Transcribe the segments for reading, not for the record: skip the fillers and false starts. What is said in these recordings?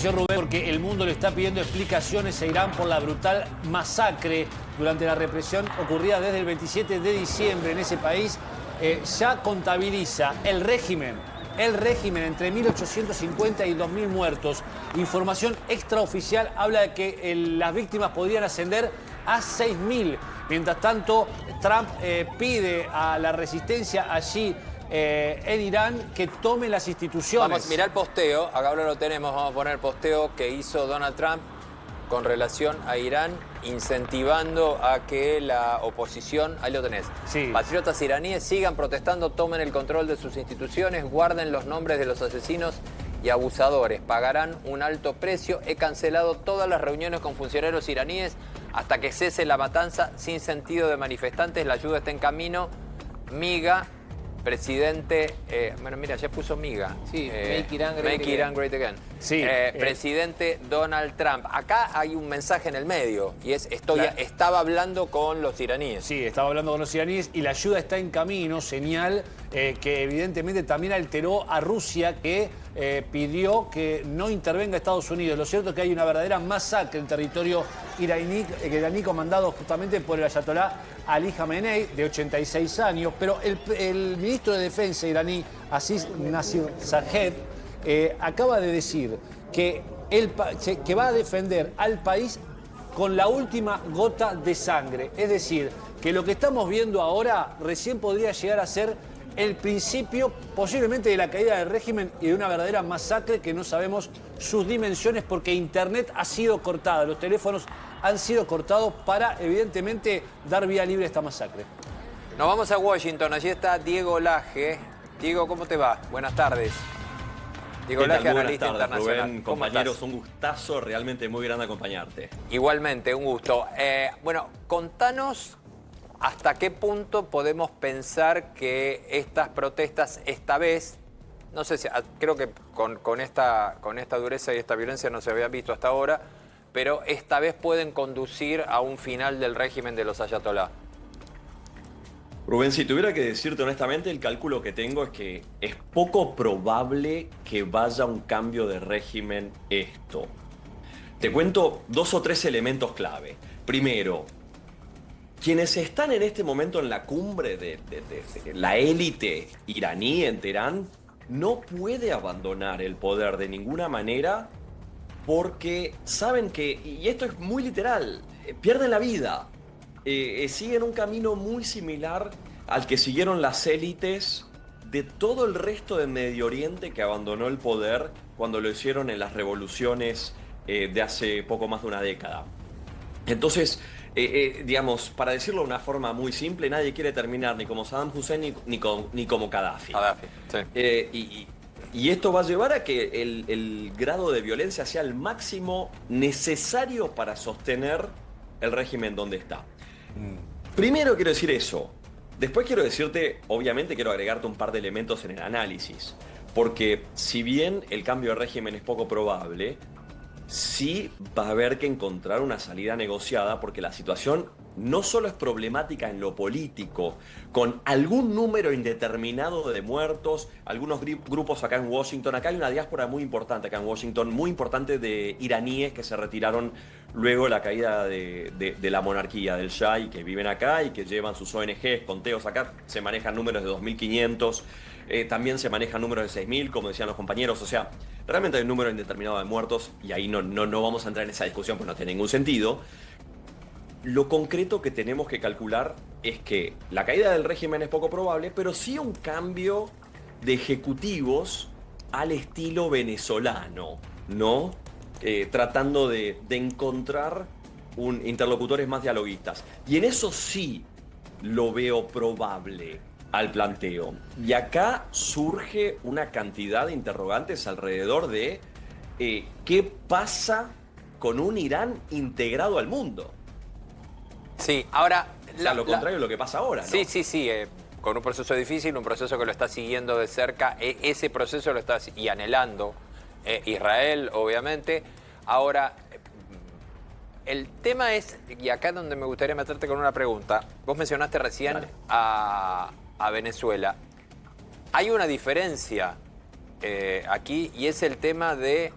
Atención, Rubén, porque el mundo le está pidiendo explicaciones a Irán por la brutal masacre durante la represión ocurrida desde el 27 de diciembre en ese país. Ya contabiliza el régimen entre 1.850 y 2.000 muertos. Información extraoficial habla de que las víctimas podrían ascender a 6.000. Mientras tanto, Trump pide a la resistencia allí en Irán que tome las instituciones. Vamos, mirá el posteo, acá ahora lo tenemos, vamos a poner el posteo que hizo Donald Trump con relación a Irán, incentivando a que la oposición, ahí lo tenés, sí. Patriotas iraníes sigan protestando, tomen el control de sus instituciones, guarden los nombres de los asesinos y abusadores, pagarán un alto precio. He cancelado todas las reuniones con funcionarios iraníes hasta que cese la matanza sin sentido de manifestantes, la ayuda está en camino. MIGA, presidente, bueno, mira, ya puso MIGA. Sí, Make Iran Great Again. Sí, presidente Donald Trump. Acá hay un mensaje en el medio y es, estaba hablando con los iraníes. Sí, estaba hablando con los iraníes y la ayuda está en camino, señal que evidentemente también alteró a Rusia, que pidió que no intervenga Estados Unidos. Lo cierto es que hay una verdadera masacre en territorio iraní comandado justamente por el ayatolá Ali Khamenei, de 86 años, pero el ministro de Defensa iraní, Aziz Nasirzadev, acaba de decir que va a defender al país con la última gota de sangre. Es decir, que lo que estamos viendo ahora recién podría llegar a ser el principio posiblemente de la caída del régimen y de una verdadera masacre que no sabemos sus dimensiones porque Internet ha sido cortada, los teléfonos han sido cortados para evidentemente dar vía libre a esta masacre. Nos vamos a Washington, allí está Diego Laje. Diego, ¿cómo te va? Buenas tardes. Diego Laje, analista internacional. Rubén, compañeros, un gustazo, realmente muy grande acompañarte. Igualmente, un gusto. Bueno, contanos hasta qué punto podemos pensar que estas protestas esta vez, no sé si, creo que con esta dureza y esta violencia no se habían visto hasta ahora, pero esta vez pueden conducir a un final del régimen de los ayatolá. Rubén, si tuviera que decirte honestamente, el cálculo que tengo es que es poco probable que vaya un cambio de régimen esto. Te cuento 2 o 3 elementos clave. Primero, quienes están en este momento en la cumbre de la élite iraní en Teherán no puede abandonar el poder de ninguna manera porque saben que, y esto es muy literal, pierden la vida. Siguen un camino muy similar al que siguieron las élites de todo el resto de Medio Oriente que abandonó el poder cuando lo hicieron en las revoluciones de hace poco más de una década. Entonces, digamos, para decirlo de una forma muy simple, nadie quiere terminar ni como Saddam Hussein ni como Gaddafi. Sí. Y esto va a llevar a que el grado de violencia sea el máximo necesario para sostener el régimen donde está. Primero quiero decir eso. Después quiero decirte, obviamente quiero agregarte un par de elementos en el análisis. Porque si bien el cambio de régimen es poco probable, sí va a haber que encontrar una salida negociada porque la situación no solo es problemática en lo político, con algún número indeterminado de muertos, algunos grupos acá en Washington, acá hay una diáspora muy importante acá en Washington, muy importante de iraníes que se retiraron luego de la caída de la monarquía del Shah y que viven acá y que llevan sus ONGs, conteos acá, se manejan números de 2.500, también se manejan números de 6.000, como decían los compañeros, o sea, realmente hay un número indeterminado de muertos y ahí no vamos a entrar en esa discusión porque no tiene ningún sentido. Lo concreto que tenemos que calcular es que la caída del régimen es poco probable, pero sí un cambio de ejecutivos al estilo venezolano, ¿no? Tratando de encontrar interlocutores más dialoguistas. Y en eso sí lo veo probable al planteo. Y acá surge una cantidad de interrogantes alrededor de qué pasa con un Irán integrado al mundo. Sí, ahora... O sea, lo contrario de lo que pasa ahora, ¿no? Sí, con un proceso difícil, un proceso que lo está siguiendo de cerca, ese proceso lo está y anhelando Israel, obviamente. Ahora, el tema es, y acá es donde me gustaría meterte con una pregunta, vos mencionaste recién a Venezuela. Hay una diferencia aquí y es el tema de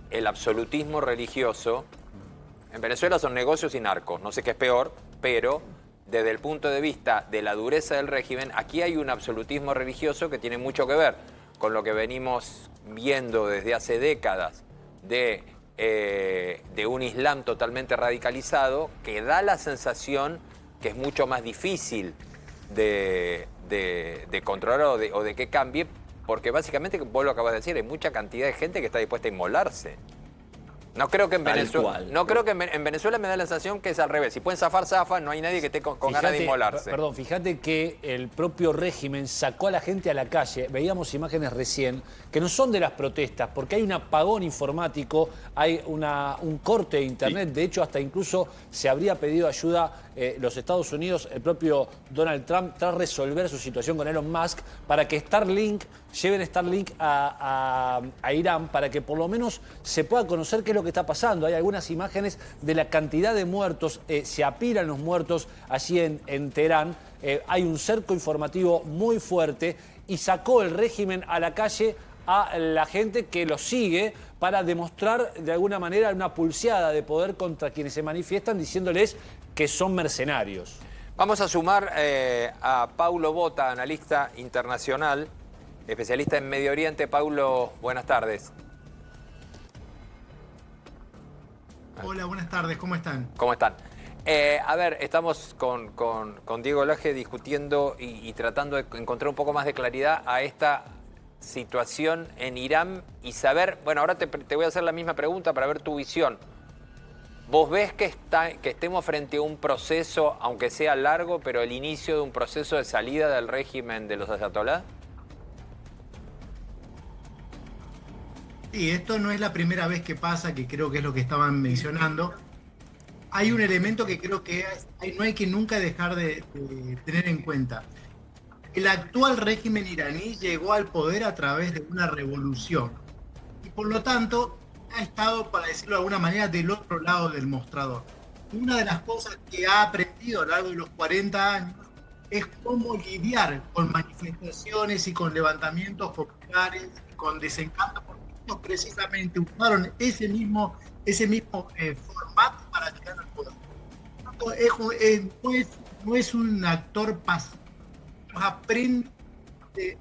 el absolutismo religioso. En Venezuela son negocios y narcos, no sé qué es peor, pero desde el punto de vista de la dureza del régimen, aquí hay un absolutismo religioso que tiene mucho que ver con lo que venimos viendo desde hace décadas de un Islam totalmente radicalizado, que da la sensación que es mucho más difícil de controlar o de que cambie, porque básicamente, vos lo acabas de decir, hay mucha cantidad de gente que está dispuesta a inmolarse. No creo que en Venezuela, en Venezuela me da la sensación que es al revés. Si pueden zafar, zafan, no hay nadie que esté con ganas de inmolarse. Perdón, fíjate que el propio régimen sacó a la gente a la calle. Veíamos imágenes recién que no son de las protestas, porque hay un apagón informático, hay un corte de internet. Sí. De hecho, hasta incluso se habría pedido ayuda los Estados Unidos, el propio Donald Trump, tras resolver su situación con Elon Musk, para que lleven Starlink a Irán, para que por lo menos se pueda conocer qué es lo que está pasando. Hay algunas imágenes de la cantidad de muertos, se apilan los muertos allí en Teherán. Hay un cerco informativo muy fuerte y sacó el régimen a la calle a la gente que lo sigue para demostrar de alguna manera una pulseada de poder contra quienes se manifiestan, diciéndoles que son mercenarios. Vamos a sumar a Paulo Bota, analista internacional, especialista en Medio Oriente. Paulo, buenas tardes. Hola, buenas tardes, ¿cómo están? ¿Cómo están? A ver, estamos con Diego Laje discutiendo y tratando de encontrar un poco más de claridad a esta situación en Irán y saber, bueno, ahora te voy a hacer la misma pregunta para ver tu visión. ¿Vos ves que estemos frente a un proceso, aunque sea largo, pero el inicio de un proceso de salida del régimen de los ayatolás? Sí, esto no es la primera vez que pasa, que creo que es lo que estaban mencionando. Hay un elemento que creo que no hay que nunca dejar de tener en cuenta. El actual régimen iraní llegó al poder a través de una revolución y por lo tanto ha estado, para decirlo de alguna manera, del otro lado del mostrador. Una de las cosas que ha aprendido a lo largo de los 40 años es cómo lidiar con manifestaciones y con levantamientos populares, con desencanto, porque ellos precisamente usaron ese mismo formato para llegar al poder. No es un actor pasivo, aprende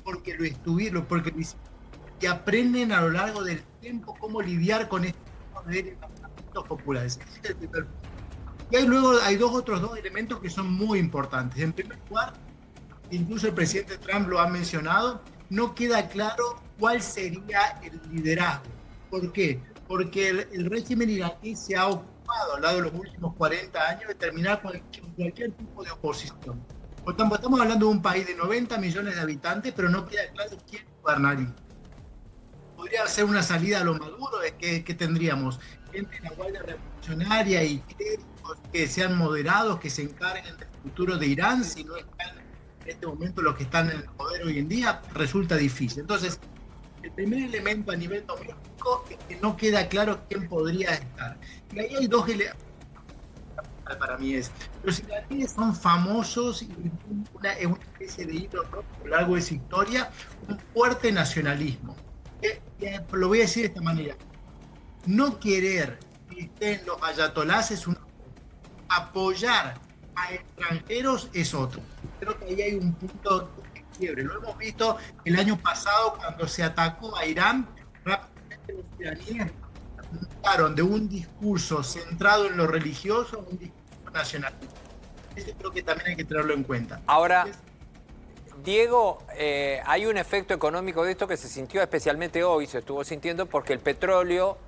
porque lo estuvieron, porque lo hicieron, y aprenden a lo largo del tiempo cómo lidiar con estos levantamientos populares. Y luego hay otros dos elementos que son muy importantes. En primer lugar, incluso el presidente Trump lo ha mencionado, no queda claro cuál sería el liderazgo. ¿Por qué? Porque el régimen iraní se ha ocupado a lo largo de los últimos 40 años de terminar con cualquier tipo de oposición. Por tanto, estamos hablando de un país de 90 millones de habitantes, pero no queda claro quién gobernaría. Podría ser una salida a lo Maduro, que tendríamos gente de la Guardia Revolucionaria y clérigos que sean moderados, que se encarguen del futuro de Irán, si no están en este momento los que están en el poder hoy en día, resulta difícil. Entonces, el primer elemento a nivel doméstico es que no queda claro quién podría estar. Y ahí hay dos elementos. Para mí los iraníes son famosos y es una especie de hilo rojo a lo largo de su historia, un fuerte nacionalismo. Lo voy a decir de esta manera: no querer que estén los ayatolás es una cosa, apoyar a extranjeros es otro. Creo que ahí hay un punto de quiebre. Lo hemos visto el año pasado cuando se atacó a Irán. Rápidamente los iraníes pasaron de un discurso centrado en lo religioso a un discurso nacionalista. Eso creo que también hay que tenerlo en cuenta. Ahora, Diego, hay un efecto económico de esto que se sintió especialmente hoy, se estuvo sintiendo porque el petróleo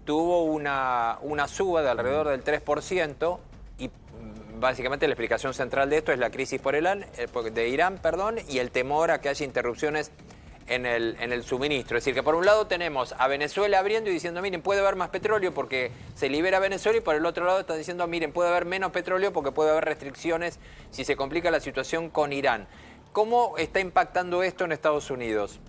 tuvo una suba de alrededor del 3% y básicamente la explicación central de esto es la crisis de Irán, y el temor a que haya interrupciones en el suministro. Es decir, que por un lado tenemos a Venezuela abriendo y diciendo, miren, puede haber más petróleo porque se libera Venezuela, y por el otro lado están diciendo, miren, puede haber menos petróleo porque puede haber restricciones si se complica la situación con Irán. ¿Cómo está impactando esto en Estados Unidos?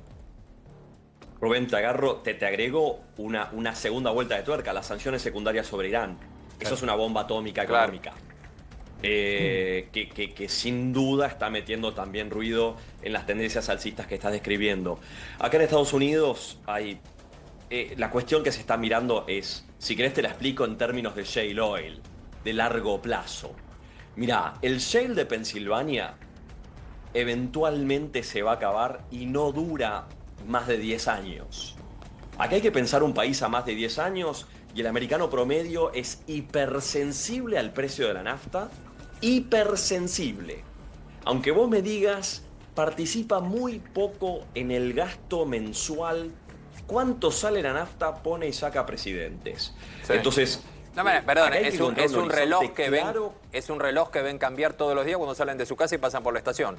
Rubén, te agarro, te agrego una segunda vuelta de tuerca, las sanciones secundarias sobre Irán. Eso es una bomba atómica económica. Que sin duda está metiendo también ruido en las tendencias alcistas que estás describiendo. Acá en Estados Unidos hay la cuestión que se está mirando es, si querés te la explico en términos de shale oil, de largo plazo. Mirá, el shale de Pensilvania eventualmente se va a acabar y no dura más de 10 años. Acá hay que pensar un país a más de 10 años y el americano promedio es hipersensible al precio de la nafta, hipersensible. Aunque vos me digas, participa muy poco en el gasto mensual. ¿Cuánto sale la nafta? Pone y saca presidentes. Sí. Entonces, no, perdón, es un reloj que claro, es un reloj que ven cambiar todos los días cuando salen de su casa y pasan por la estación.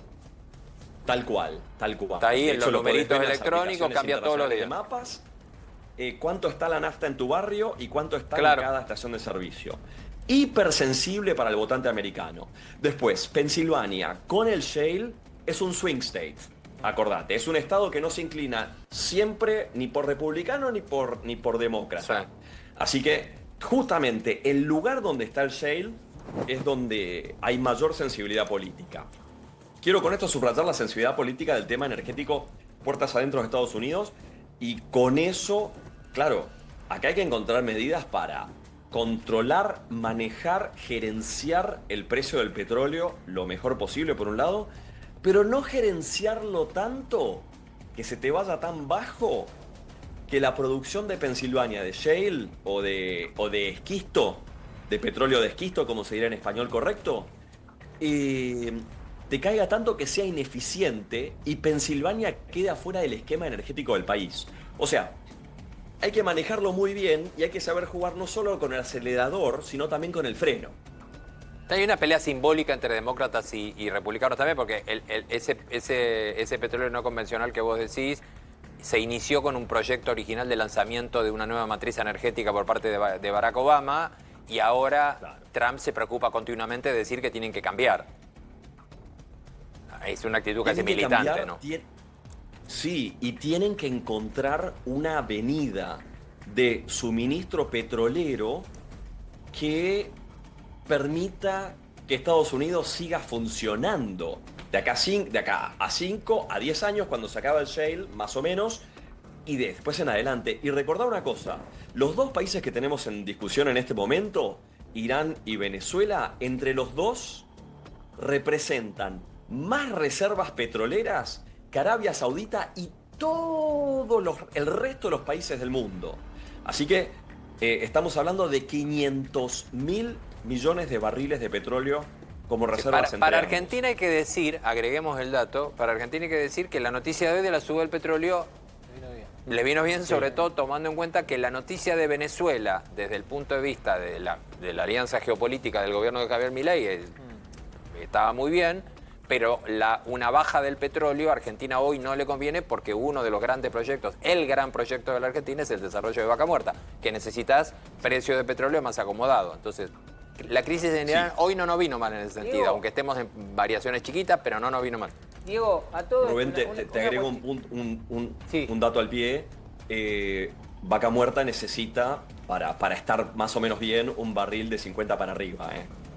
Tal cual, tal cual. Está ahí De en hecho, los lo podés numeritos ver en las electrónicos, aplicaciones cambia todos los días. internacionales de mapas, cuánto está la nafta en tu barrio y cuánto está Claro. en cada estación de servicio. Hipersensible para el votante americano. Después, Pensilvania, con el shale, es un swing state. Acordate, es un estado que no se inclina siempre ni por republicano ni por demócrata. Sí. Así que, justamente, el lugar donde está el shale es donde hay mayor sensibilidad política. Quiero con esto subrayar la sensibilidad política del tema energético puertas adentro de Estados Unidos y con eso, claro, acá hay que encontrar medidas para controlar, manejar, gerenciar el precio del petróleo lo mejor posible por un lado, pero no gerenciarlo tanto que se te vaya tan bajo que la producción de Pensilvania de shale o de esquisto, de petróleo de esquisto, como se dirá en español correcto, te caiga tanto que sea ineficiente y Pensilvania queda fuera del esquema energético del país. O sea, hay que manejarlo muy bien y hay que saber jugar no solo con el acelerador, sino también con el freno. Hay una pelea simbólica entre demócratas y republicanos también, porque ese petróleo no convencional que vos decís se inició con un proyecto original de lanzamiento de una nueva matriz energética por parte de Barack Obama y ahora Claro. Trump se preocupa continuamente de decir que tienen que cambiar. Es una actitud casi Tienen que militante, cambiar, ¿no? Sí, y tienen que encontrar una avenida de suministro petrolero que permita que Estados Unidos siga funcionando. De acá a 5 a 10 años, cuando se acaba el shale, más o menos, y después en adelante. Y recordar una cosa, los dos países que tenemos en discusión en este momento, Irán y Venezuela, entre los dos representan más reservas petroleras que Arabia Saudita y el resto de los países del mundo. Así que estamos hablando de 500.000 millones de barriles de petróleo como reservas Para Argentina hay que decir, agreguemos el dato, para Argentina hay que decir que la noticia de hoy de la suba del petróleo le vino bien, sobre todo tomando en cuenta que la noticia de Venezuela, desde el punto de vista de la alianza geopolítica del gobierno de Javier Milei, estaba muy bien, pero una baja del petróleo a Argentina hoy no le conviene porque uno de los grandes proyectos, el gran proyecto de la Argentina es el desarrollo de Vaca Muerta, que necesitas precio de petróleo más acomodado. Entonces, la crisis en Irán hoy no nos vino mal en ese sentido, Diego, aunque estemos en variaciones chiquitas, pero no nos vino mal. Diego, a todos. Rubén, te agrego Sí. un dato al pie. Vaca Muerta necesita, para estar más o menos bien, un barril de 50 para arriba.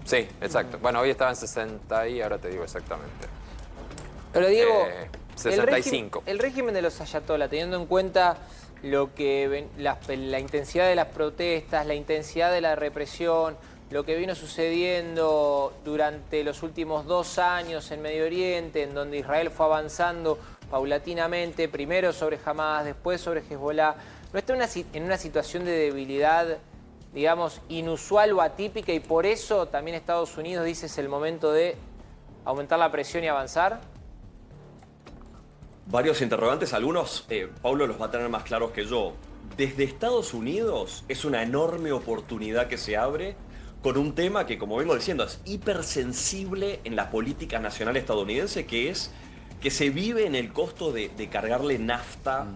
Sí, exacto. Bueno, hoy estaba en 60 y ahora te digo exactamente. Pero Diego, 65. El régimen de los ayatollah, teniendo en cuenta lo que la intensidad de las protestas, la intensidad de la represión, lo que vino sucediendo durante los últimos 2 años en Medio Oriente, en donde Israel fue avanzando paulatinamente, primero sobre Hamas, después sobre Hezbollah, ¿no está en una situación de debilidad, digamos, inusual o atípica y por eso también Estados Unidos dice es el momento de aumentar la presión y avanzar? Varios interrogantes, algunos Pablo los va a tener más claros que yo. Desde Estados Unidos es una enorme oportunidad que se abre con un tema que, como vengo diciendo, es hipersensible en la política nacional estadounidense, que es que se vive en el costo de cargarle nafta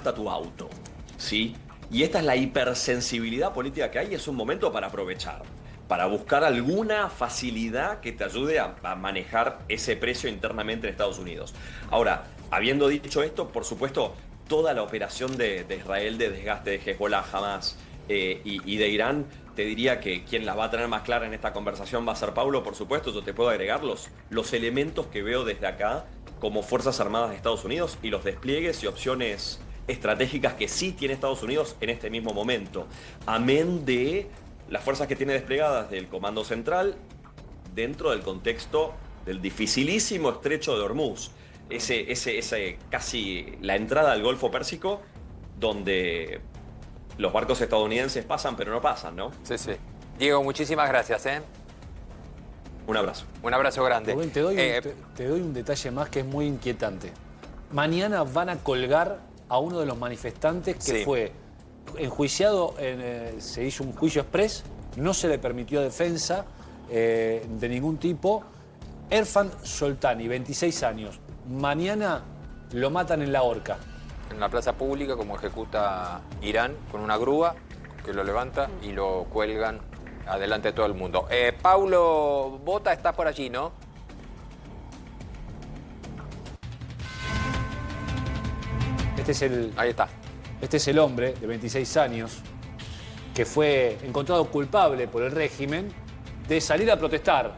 a tu auto, ¿sí? Y esta es la hipersensibilidad política que hay, es un momento para aprovechar, para buscar alguna facilidad que te ayude a manejar ese precio internamente en Estados Unidos. Ahora, habiendo dicho esto, por supuesto, toda la operación de Israel de desgaste de Hezbollah, Hamas y de Irán, te diría que quien las va a tener más clara en esta conversación va a ser Pablo, por supuesto. Yo te puedo agregar los elementos que veo desde acá como Fuerzas Armadas de Estados Unidos y los despliegues y opciones estratégicas que sí tiene Estados Unidos en este mismo momento. Amén de las fuerzas que tiene desplegadas del Comando Central dentro del contexto del dificilísimo estrecho de Hormuz. Ese casi la entrada al Golfo Pérsico, donde los barcos estadounidenses pasan pero no pasan, ¿no? Sí, sí. Diego, muchísimas gracias, ¿eh? Un abrazo. Un abrazo grande. Rubén, te doy un detalle más que es muy inquietante. Mañana van a colgar a uno de los manifestantes que Sí. fue enjuiciado, se hizo un juicio express, no se le permitió defensa de ningún tipo. Erfan Soltani, 26 años. Mañana lo matan en la horca. En la plaza pública, como ejecuta Irán, con una grúa que lo levanta y lo cuelgan adelante de todo el mundo. Paulo Bota, estás por allí, ¿no? Ahí está. Este es el hombre de 26 años que fue encontrado culpable por el régimen de salir a protestar.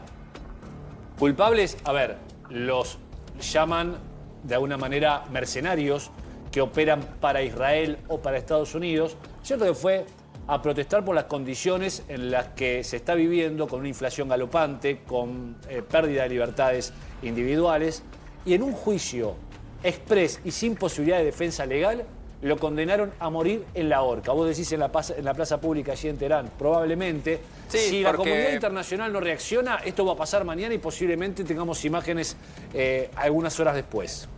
Culpables, a ver, los llaman de alguna manera mercenarios que operan para Israel o para Estados Unidos. Cierto que fue a protestar por las condiciones en las que se está viviendo, con una inflación galopante, con pérdida de libertades individuales, y en un juicio express y sin posibilidad de defensa legal, lo condenaron a morir en la horca. Vos decís en la plaza pública allí en Teherán, probablemente. Sí, si la porque comunidad internacional no reacciona, esto va a pasar mañana y posiblemente tengamos imágenes algunas horas después.